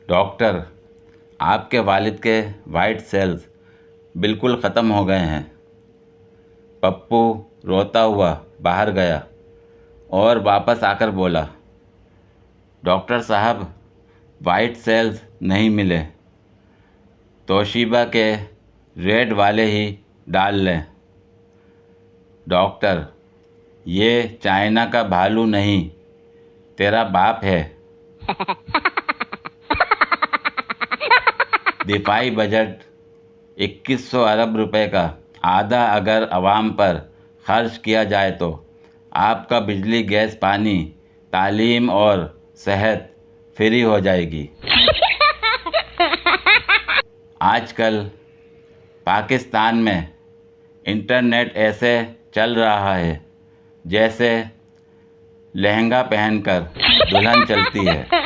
Doctor, आपके वालिद के वाइट सेल्स बिल्कुल ख़त्म हो गए हैं। पप्पू रोता हुआ बाहर गया और वापस आकर बोला, डॉक्टर साहब, वाइट सेल्स नहीं मिले, तोशिबा के रेड वाले ही डाल लें। डॉक्टर, ये चाइना का भालू नहीं, तेरा बाप है। दिफाई बजट 2100 अरब रुपए का आधा अगर अवाम पर खर्च किया जाए तो आपका बिजली, गैस, पानी, तालीम और सेहत फ्री हो जाएगी। आजकल पाकिस्तान में इंटरनेट ऐसे चल रहा है जैसे लहंगा पहनकर दुल्हन चलती है।